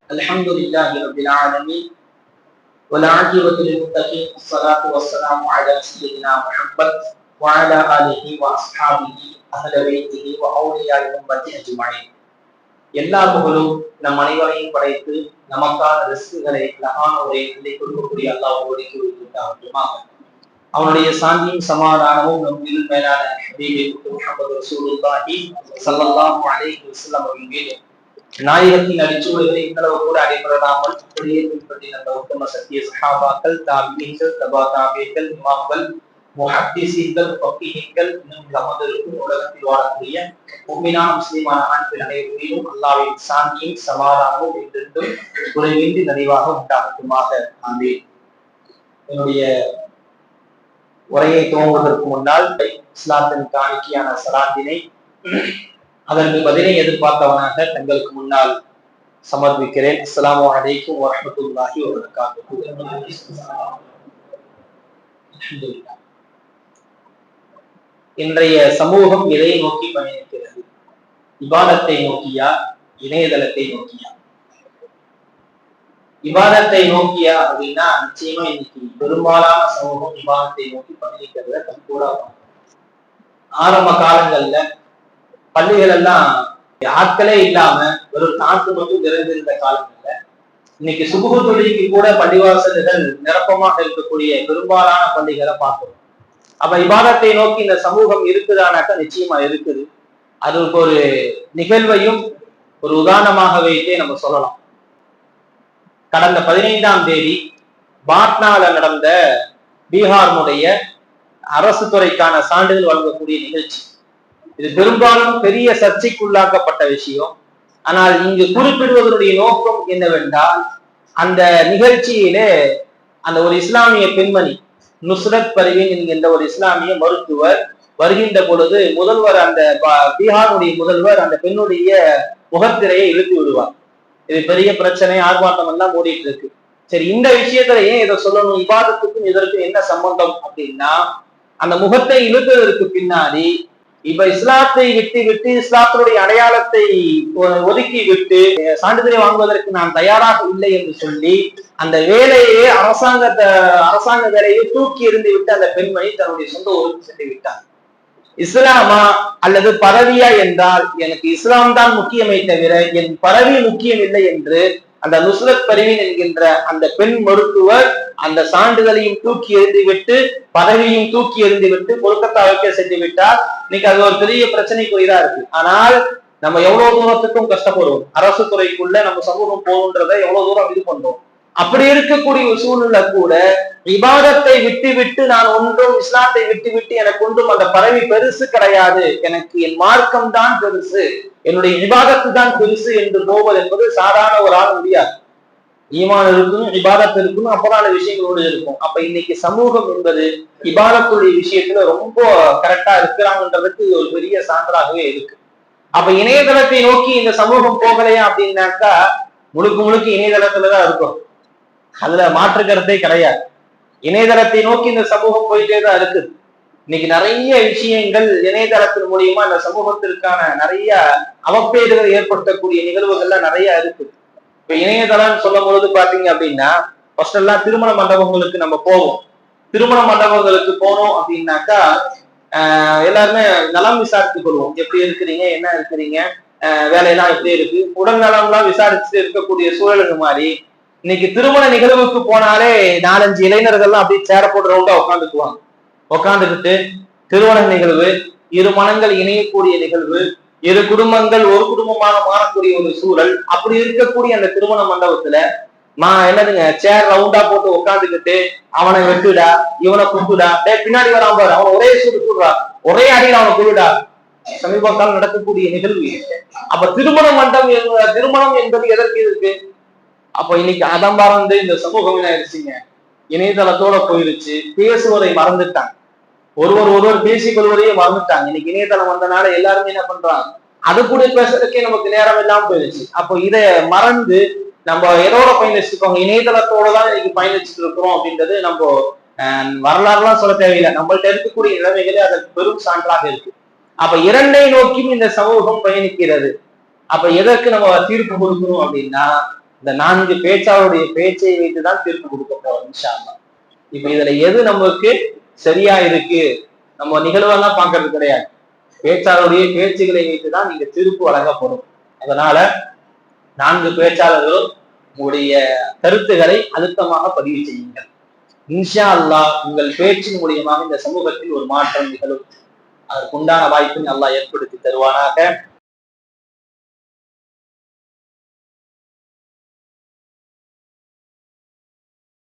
الحمد لله رب العالمين والعاقبة للمتقين الصلاة والسلام على سيدنا محمد وعلى آله وأصحابه أهل بيته وأولياء أمته أجمعين. எல்லா புகழும் நம் அனைவரையும் படைத்து நமக்கான ரிஸ்குகளை அழகான உரைகளை கொடுக்கக்கூடிய அல்லாஹ் ஒருவருக்கு உண்டாகட்டுமாக. அவனுடைய சாந்தியும் சமாதானமும் நம் மீது மேலான ஹபீபே முஹம்மது ரசூலுல்லாஹி ஸல்லல்லாஹு அலைஹி வஸல்லம் அவர்கள் மீது நாயகத்தின் அடிச்சுவடுகளை இந்தளவு கூட அடைபெறாமல் அப்படியே பின்பற்றி அந்த உத்தம சத்திய சஹாபாக்கள், தாபிஈன்கள், தபா தாபிகள், இமாம்கள், முஹத்திஸீன்கள், ஃபகீஹீன்கள், இன்னும் நமதற்கும் உலகத்தில் வாழக்கூடிய முஃமினான முஸ்லிமான ஆண்கள் அனைவரும் அல்லாஹ்வின் சாந்தியும் சமாதானமும் என்றென்றும் குறைவின்றி நிறைவாக உண்டாகட்டுமாக. ஆமீன். என்னுடைய உரையை துவங்குவதற்கு முன்னால் இஸ்லாத்தின் காணிக்கையான சலாத்தினை அதற்கு பதிலை எதிர்பார்த்தவனாக தங்களுக்கு முன்னால் சமர்ப்பிக்கிறேன். அஸ்ஸலாமு அலைக்கும் வரஹ்மத்துல்லாஹி வபரகாத்துஹு. இன்றைய சமூகம் எதை நோக்கி பயணிக்கிறது? இபாதத்தை நோக்கியா, இணையதளத்தை நோக்கியா? இபாதத்தை நோக்கியா அப்படின்னா நிச்சயமா இன்னைக்கு பெரும்பாலான சமூகம் இபாதத்தை நோக்கி பயணிக்கிறத கண்கூடா ஆரம்ப காலங்கள்ல பள்ளிகள் எல்லாம் ஆட்களே இல்லாம வெறும் நாட்டு மட்டும் நிறைந்திருந்த காலங்கள்ல இன்னைக்கு சுபுகு தொழிலுக்கு கூட பள்ளிவாசல்கள் நிரப்பமாக இருக்கக்கூடிய பெரும்பாலான பள்ளிகளை பார்க்கிறோம். அப்ப இபாதத்தை நோக்கி இந்த சமூகம் இருக்குதானாக்கா நிச்சயமா இருக்குது. அதுக்கு ஒரு நிகழ்வையும் ஒரு உதாரணமாக வைத்தே நம்ம சொல்லலாம். கடந்த 15ஆம் தேதி பாட்னால நடந்த பீகாரினுடைய அரசு துறைக்கான சான்றிதழ் வழங்கக்கூடிய நிகழ்ச்சி. இது பெரும்பாலும் பெரிய சர்ச்சைக்குள்ளாக்கப்பட்ட விஷயம். ஆனால் இங்கு குறிப்பிடுவதனுடைய நோக்கம் என்னவென்றால், அந்த நிகழ்ச்சியிலே அந்த ஒரு இஸ்லாமிய பெண்மணி நுஸ்ரத் பர்வீன் என்கின்ற ஒரு இஸ்லாமிய மருத்துவர் வருகின்ற பொழுது முதல்வர், அந்த பீகாருடைய முதல்வர் அந்த பெண்ணுடைய முகத்திரையை இழுத்து விடுவார். இது பெரிய பிரச்சனை, ஆர்ப்பாட்டம் எல்லாம் ஓடிட்டு இருக்கு. சரி, இந்த விஷயத்துல ஏன் இதை சொல்லணும்? இபாதத்துக்கும் இதற்கும் என்ன சம்பந்தம் அப்படின்னா, அந்த முகத்தை இழுத்ததற்கு பின்னாடி இப்ப இஸ்லாத்தை விட்டு விட்டு இஸ்லாத்தினுடைய அடையாளத்தை ஒதுக்கி விட்டு சான்றிதழை வாங்குவதற்கு நான் தயாராக இல்லை என்று சொல்லி அந்த வேலையே அரசாங்க வேலையை தூக்கி எறிந்து விட்டு அந்த பெண்மணி தன்னுடைய சொந்த ஊருக்கு சென்று விட்டார். இஸ்லாமா அல்லது பதவியா என்றால் எனக்கு இஸ்லாம் தான் முக்கியமே தவிர என் பதவி முக்கியம் இல்லை என்று அந்த நுஸ்ரத் பர்வீன் என்கின்ற அந்த பெண் மருத்துவர் அந்த சான்றிதழையும் தூக்கி எறிந்து விட்டு பதவியும் தூக்கி எறிந்து விட்டு கொல்கத்தாவுக்கே சென்று விட்டார். இன்னைக்கு அது ஒரு பெரிய பிரச்சனைக்குரியதா இருக்கு. ஆனால் நம்ம எவ்வளவு தூரத்துக்கும் கஷ்டப்படுவோம். அரசு துறைக்குள்ள நம்ம சமூகம் போகுன்றதை எவ்வளவு தூரம் இது பண்றோம். அப்படி இருக்கக்கூடிய ஒரு சூழ்நிலை கூட இபாதத்தை விட்டு விட்டு நான் ஒன்றும் இஸ்லாத்தை விட்டு விட்டு எனக்கு ஒன்றும் அந்த பதவி பெருசு கிடையாது, எனக்கு என் மார்க்கம் தான் பெருசு, என்னுடைய இபாதத்து தான் பெருசு என்று போவது என்பது சாதாரண ஒரு ஆள் முடியாது. ஈமான் இருக்கணும், இபாதத்து இருக்கணும், அப்புறான விஷயங்களோடு இருக்கும். அப்ப இன்னைக்கு சமூகம் என்பது இபாதத்துடைய விஷயத்துல ரொம்ப கரெக்டா இருக்கிறாங்கன்றதுக்கு ஒரு பெரிய சான்றாகவே இருக்கு. அப்ப இணையதளத்தை நோக்கி இந்த சமூகம் போகலையா அப்படின்னாக்கா முழுக்க இணையதளத்துலதான் இருக்கும். அதுல மாற்று கருத்தே கிடையாது. இணையதளத்தை நோக்கி இந்த சமூகம் போயிட்டே தான் இருக்குது. இன்னைக்கு நிறைய விஷயங்கள் இணையதளத்தின் மூலியமா இந்த சமூகத்திற்கான நிறைய அவப்பேறுகள் ஏற்படுத்தக்கூடிய நிகழ்வுகள்லாம் நிறைய இருக்கு. இப்ப இணையதளம் சொல்லும் பொழுது பாத்தீங்க அப்படின்னா, ஃபர்ஸ்ட் எல்லாம் திருமண மண்டபங்களுக்கு நம்ம போவோம். திருமண மண்டபங்களுக்கு போனோம் அப்படின்னாக்கா எல்லாருமே நலம் விசாரித்துக் கொள்வோம். எப்படி இருக்கிறீங்க, என்ன இருக்கிறீங்க, வேலையெல்லாம் எப்படி இருக்கு, உடல் நலம்லாம் விசாரிச்சுட்டு இருக்கக்கூடிய சூழலுக்கு மாதிரி இன்னைக்கு திருமண நிகழ்வுக்கு போனாலே 4-5 இளைஞர்கள்லாம் அப்படியே சேர போட்டு ரவுண்டா உட்காந்துக்குவாங்க. உட்காந்துக்கிட்டு திருமண நிகழ்வு, இரு மனங்கள் இணையக்கூடிய நிகழ்வு, இரு குடும்பங்கள் ஒரு குடும்பமாக மாறக்கூடிய ஒரு சூழல். அப்படி இருக்கக்கூடிய அந்த திருமண மண்டபத்துல என்னதுங்க, சேர் ரவுண்டா போட்டு உட்காந்துக்கிட்டு அவனை வெட்டுடா, இவனை குடுடா, பின்னாடி வராம பாரு, அவன் ஒரே சுடுறா, ஒரே அடியில் அவனை குடுடா, சமீப காலம் நடக்கக்கூடிய நிகழ்வு. அப்ப திருமணம் என்பது எதற்கு இருக்கு? அப்ப இன்னைக்கு அதம்பாரம் இந்த சமூகம் என்ன ஆயிடுச்சுங்க, இணையதளத்தோட போயிருச்சு. பேசுவதை மறந்துட்டாங்க, ஒருவர் பேசிக் கொள்வதையே மறந்துட்டாங்க. இன்னைக்கு இணையதளம் வந்தனால எல்லாருமே என்ன பண்றாங்க, அது கூட பேசுறதுக்கே நமக்கு நேரம் இல்லாம போயிருச்சு. அப்போ இதை மறந்து நம்ம எதோட பயணிச்சுக்கோங்க, இணையதளத்தோட தான் இன்னைக்கு பயணிச்சுட்டு இருக்கிறோம் அப்படின்றது நம்ம வரலாறுலாம் சொல்ல தேவையில்லை. நம்மள்ட்ட இருக்கக்கூடிய நிலைமைகளே அதற்கு பெரும் சான்றாக இருக்கு. அப்ப இரண்டை நோக்கியும் இந்த சமூகம் பயணிக்கிறது. அப்ப எதற்கு நம்ம தீர்ப்பு கொடுக்கணும் அப்படின்னா, இந்த 4 பேச்சாளருடைய பேச்சை வைத்துதான் தீர்ப்பு கொடுக்க போறோம் இன்ஷா அல்லாஹ். இப்ப இதுல எது நமக்கு சரியா இருக்கு, நம்ம நிகழ்வெல்லாம் பாக்குறது கிடையாது. பேச்சாளருடைய பேச்சுகளை வைத்துதான் நீங்க தீர்ப்பு வழங்கப்படும். அதனால 4 பேச்சாளர்களும் உங்களுடைய கருத்துக்களை அழுத்தமாக பதிவு செய்யுங்கள். இன்ஷா அல்லாஹ் உங்கள் பேச்சின் மூலியமாக இந்த சமூகத்தில் ஒரு மாற்றம் நிகழும். அதற்குண்டான வாய்ப்பை அல்லாஹ் ஏற்படுத்தி தருவானாக.